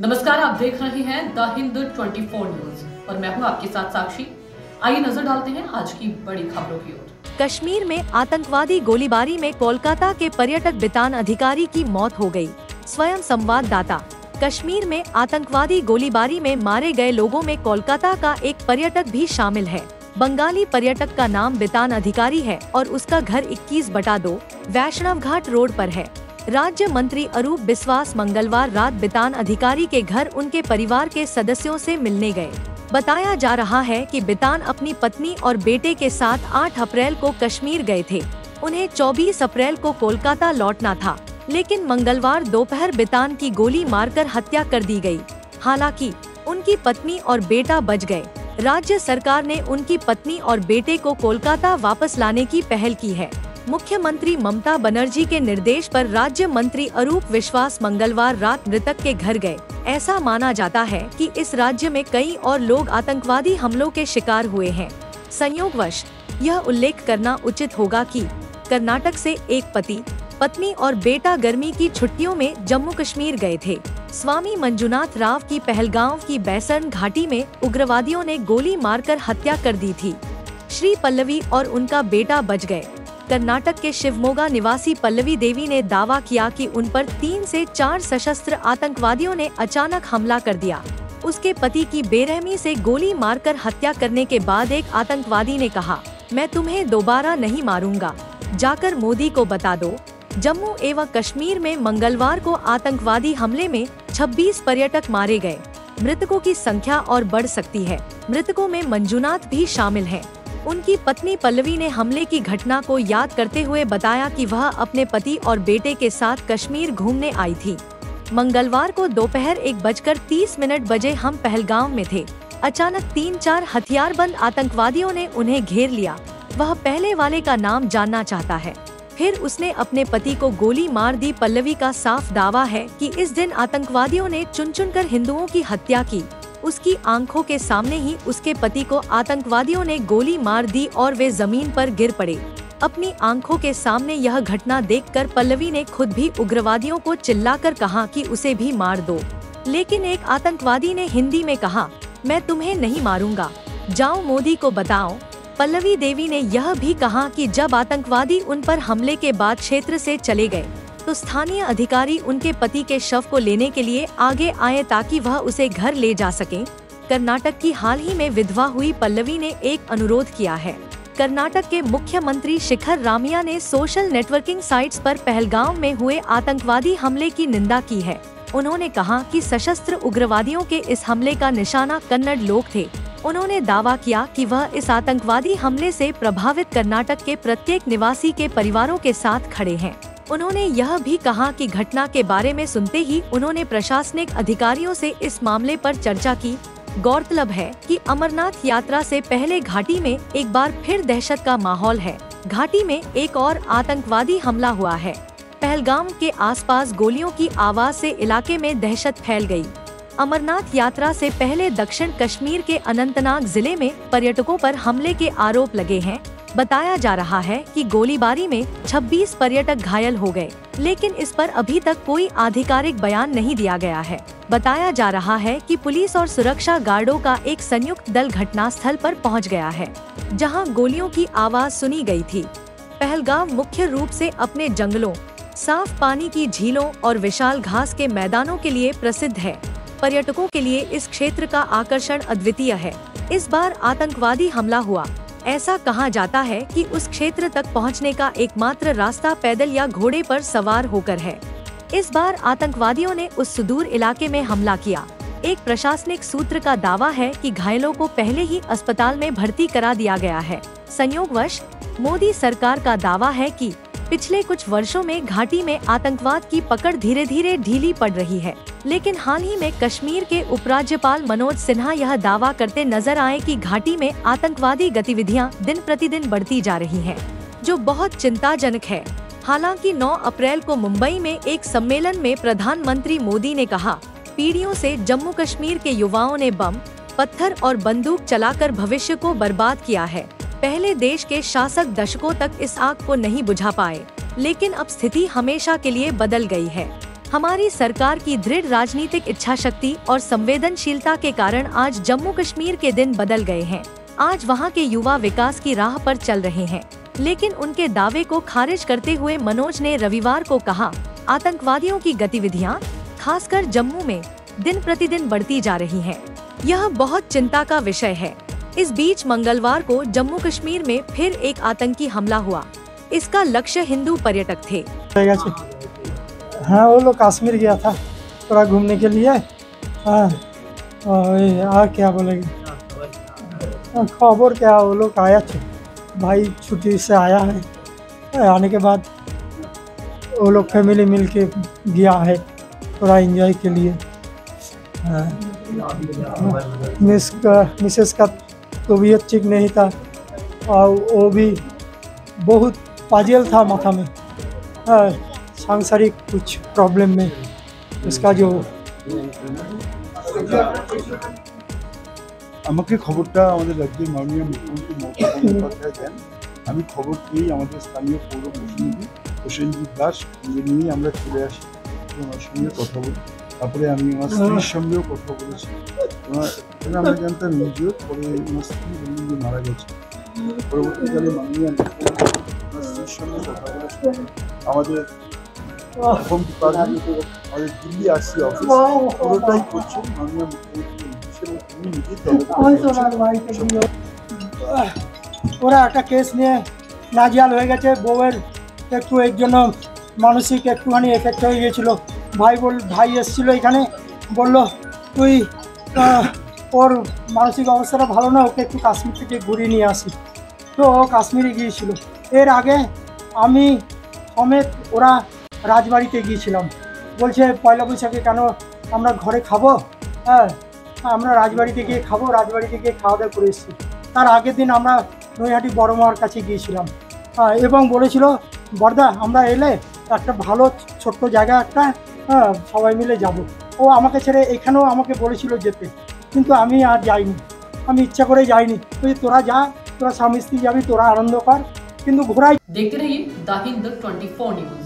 नमस्कार, आप देख रहे हैं द हिंद 24 न्यूज और मैं हूं आपके साथ साक्षी। आइए नजर डालते हैं आज की बड़ी खबरों की ओर। कश्मीर में आतंकवादी गोलीबारी में कोलकाता के पर्यटक बितान अधिकारी की मौत हो गई। स्वयं संवाददाता। कश्मीर में आतंकवादी गोलीबारी में मारे गए लोगों में कोलकाता का एक पर्यटक भी शामिल है। बंगाली पर्यटक का नाम बितान अधिकारी है और उसका घर 21/2 वैष्णव घाट रोड पर है। राज्य मंत्री अरूप बिस्वास मंगलवार रात बितान अधिकारी के घर उनके परिवार के सदस्यों से मिलने गए। बताया जा रहा है कि बितान अपनी पत्नी और बेटे के साथ 8 अप्रैल को कश्मीर गए थे। उन्हें 24 अप्रैल को कोलकाता लौटना था, लेकिन मंगलवार दोपहर बितान की गोली मारकर हत्या कर दी गई। हालांकि उनकी पत्नी और बेटा बच गए। राज्य सरकार ने उनकी पत्नी और बेटे को कोलकाता वापस लाने की पहल की है। मुख्यमंत्री ममता बनर्जी के निर्देश पर राज्य मंत्री अरूप विश्वास मंगलवार रात मृतक के घर गए। ऐसा माना जाता है कि इस राज्य में कई और लोग आतंकवादी हमलों के शिकार हुए हैं। संयोगवश यह उल्लेख करना उचित होगा कि कर्नाटक से एक पति, पत्नी और बेटा गर्मी की छुट्टियों में जम्मू कश्मीर गए थे। स्वामी मंजुनाथ राव की पहलगांव की बैसरन घाटी में उग्रवादियों ने गोली मारकर हत्या कर दी थी। श्री पल्लवी और उनका बेटा बच गए। कर्नाटक के शिवमोगा निवासी पल्लवी देवी ने दावा किया कि उन पर 3 से 4 सशस्त्र आतंकवादियों ने अचानक हमला कर दिया। उसके पति की बेरहमी से गोली मारकर हत्या करने के बाद एक आतंकवादी ने कहा, मैं तुम्हें दोबारा नहीं मारूंगा, जाकर मोदी को बता दो। जम्मू एवं कश्मीर में मंगलवार को आतंकवादी हमले में 26 पर्यटक मारे गए। मृतकों की संख्या और बढ़ सकती है। मृतकों में मंजुनाथ भी शामिल हैं। उनकी पत्नी पल्लवी ने हमले की घटना को याद करते हुए बताया कि वह अपने पति और बेटे के साथ कश्मीर घूमने आई थी। मंगलवार को दोपहर 1:30 बजे हम पहलगांव में थे। अचानक 3-4 हथियारबंद आतंकवादियों ने उन्हें घेर लिया। वह पहले वाले का नाम जानना चाहता है। फिर उसने अपने पति को गोली मार दी। पल्लवी का साफ दावा है कि इस दिन आतंकवादियों ने चुन-चुन कर हिंदुओं की हत्या की। उसकी आंखों के सामने ही उसके पति को आतंकवादियों ने गोली मार दी और वे जमीन पर गिर पड़े। अपनी आंखों के सामने यह घटना देखकर पल्लवी ने खुद भी उग्रवादियों को चिल्लाकर कहा कि उसे भी मार दो, लेकिन एक आतंकवादी ने हिंदी में कहा, मैं तुम्हें नहीं मारूंगा, जाओ मोदी को बताओ। पल्लवी देवी ने यह भी कहा कि जब आतंकवादी उन पर हमले के बाद क्षेत्र से चले गए तो स्थानीय अधिकारी उनके पति के शव को लेने के लिए आगे आए ताकि वह उसे घर ले जा सकें। कर्नाटक की हाल ही में विधवा हुई पल्लवी ने एक अनुरोध किया है। कर्नाटक के मुख्यमंत्री शिखर रामिया ने सोशल नेटवर्किंग साइट्स पर पहलगांव में हुए आतंकवादी हमले की निंदा की है। उन्होंने कहा कि सशस्त्र उग्रवादियों के इस हमले का निशाना कन्नड़ लोग थे। उन्होंने दावा किया कि वह इस आतंकवादी हमले से प्रभावित कर्नाटक के प्रत्येक निवासी के परिवारों के साथ खड़े हैं। उन्होंने यह भी कहा कि घटना के बारे में सुनते ही उन्होंने प्रशासनिक अधिकारियों से इस मामले पर चर्चा की। गौरतलब है कि अमरनाथ यात्रा से पहले घाटी में एक बार फिर दहशत का माहौल है। घाटी में एक और आतंकवादी हमला हुआ है। पहलगाम के आसपास गोलियों की आवाज से इलाके में दहशत फैल गई। अमरनाथ यात्रा से पहले दक्षिण कश्मीर के अनंतनाग जिले में पर्यटकों पर हमले के आरोप लगे हैं। बताया जा रहा है कि गोलीबारी में 26 पर्यटक घायल हो गए, लेकिन इस पर अभी तक कोई आधिकारिक बयान नहीं दिया गया है। बताया जा रहा है कि पुलिस और सुरक्षा गार्डों का एक संयुक्त दल घटनास्थल पर पहुंच गया है, जहां गोलियों की आवाज सुनी गई थी। पहलगाम मुख्य रूप से अपने जंगलों, साफ पानी की झीलों और विशाल घास के मैदानों के लिए प्रसिद्ध है। पर्यटकों के लिए इस क्षेत्र का आकर्षण अद्वितीय है। इस बार आतंकवादी हमला हुआ। ऐसा कहा जाता है कि उस क्षेत्र तक पहुंचने का एकमात्र रास्ता पैदल या घोड़े पर सवार होकर है। इस बार आतंकवादियों ने उस सुदूर इलाके में हमला किया। एक प्रशासनिक सूत्र का दावा है कि घायलों को पहले ही अस्पताल में भर्ती करा दिया गया है। संयोगवश मोदी सरकार का दावा है कि पिछले कुछ वर्षों में घाटी में आतंकवाद की पकड़ धीरे धीरे ढीली पड़ रही है, लेकिन हाल ही में कश्मीर के उपराज्यपाल मनोज सिन्हा यह दावा करते नजर आए कि घाटी में आतंकवादी गतिविधियां दिन प्रतिदिन बढ़ती जा रही हैं, जो बहुत चिंताजनक है। हालांकि 9 अप्रैल को मुंबई में एक सम्मेलन में प्रधानमंत्री मोदी ने कहा, पीढ़ियों से जम्मू कश्मीर के युवाओं ने बम, पत्थर और बंदूक चलाकर भविष्य को बर्बाद किया है। पहले देश के शासक दशकों तक इस आग को नहीं बुझा पाए, लेकिन अब स्थिति हमेशा के लिए बदल गई है। हमारी सरकार की दृढ़ राजनीतिक इच्छा शक्ति और संवेदनशीलता के कारण आज जम्मू कश्मीर के दिन बदल गए हैं। आज वहां के युवा विकास की राह पर चल रहे हैं। लेकिन उनके दावे को खारिज करते हुए मनोज ने रविवार को कहा, आतंकवादियों की गतिविधियां खासकर जम्मू में दिन प्रतिदिन बढ़ती जा रही हैं। यह बहुत चिंता का विषय है। इस बीच मंगलवार को जम्मू कश्मीर में फिर एक आतंकी हमला हुआ। इसका लक्ष्य हिंदू पर्यटक थे। हाँ, वो लोग कश्मीर गया था थोड़ा घूमने के लिए। क्या बोलेंगे, खबर क्या, वो लोग आया थे, भाई छुट्टी से आया है। आने के बाद वो लोग फैमिली मिल के गया है थोड़ा एंजॉय के लिए। मिसेस का तबीयत ठीक नहीं था और वो भी बहुत पाजियल था माथा में, सांसारिक कुछ प्रॉब्लम में इसका जो আমাকে খবরটা আমাদের রাজ্যের মাননীয় মুখ্যমন্ত্রী মমতা বন্দ্যোপাধ্যায় দেন। আমি খবর পেয়েই আমাদের স্থানীয় পৌর প্রতিনিধি প্রসেনজিৎ দাস নিয়ে আমরা চলে আসি, ওনার সঙ্গে কথা বলি। তারপরে আমি আমার স্ত্রীর সঙ্গেও কথা বলেছি। আমরা জানতাম নিজেও, পরে আমার স্ত্রী বললেন যে মারা গেছে। পরবর্তীকালে মাননীয় মুখ্যমন্ত্রী ওনার স্ত্রীর সঙ্গে কথা বলেছেন। আমাদের হোম ডিপার্টমেন্ট, আমাদের দিল্লি আরসি অফিস পুরোটাই করছেন মাননীয় মুখ্যমন্ত্রী। ওরা একটা কেস নিয়ে নাজিয়াল হয়ে গেছে। বউয়ের একটু এর জন্য মানসিক একটুখানি এফেক্ট হয়ে গিয়েছিল। ভাই এসেছিল এখানে, বলল তুই ওর মানসিক অবস্থাটা ভালো না, ওকে একটু কাশ্মীর থেকে ঘুরিয়ে নিয়ে আসি। তো ও কাশ্মীরে গিয়েছিল। এর আগে আমি সমেত ওরা রাজবাড়িতে গিয়েছিলাম। বলছে পয়লা বৈশাখে কেন আমরা ঘরে খাবো, আমরা রাজবাড়িতে গিয়ে খাবো। রাজবাড়িতে গিয়ে খাওয়া দাওয়া করে এসেছি। তার আগের দিন আমরা নৈহাটি বড় মার কাছে গিয়েছিলাম এবং বলেছিল বর্দা আমরা এলে একটা ভালো ছোট্ট জায়গা একটা সবাই মিলে যাব। ও আমাকে ছেড়ে এখানেও আমাকে বলেছিল যেতে, কিন্তু আমি আর যাইনি, আমি ইচ্ছা করে যাইনি। তুই তোরা যা, তোরা স্বামী স্ত্রী যাবি, তোরা আনন্দ কর, কিন্তু ঘোরাই। देखते रहिए द हिंद 24 न्यूज।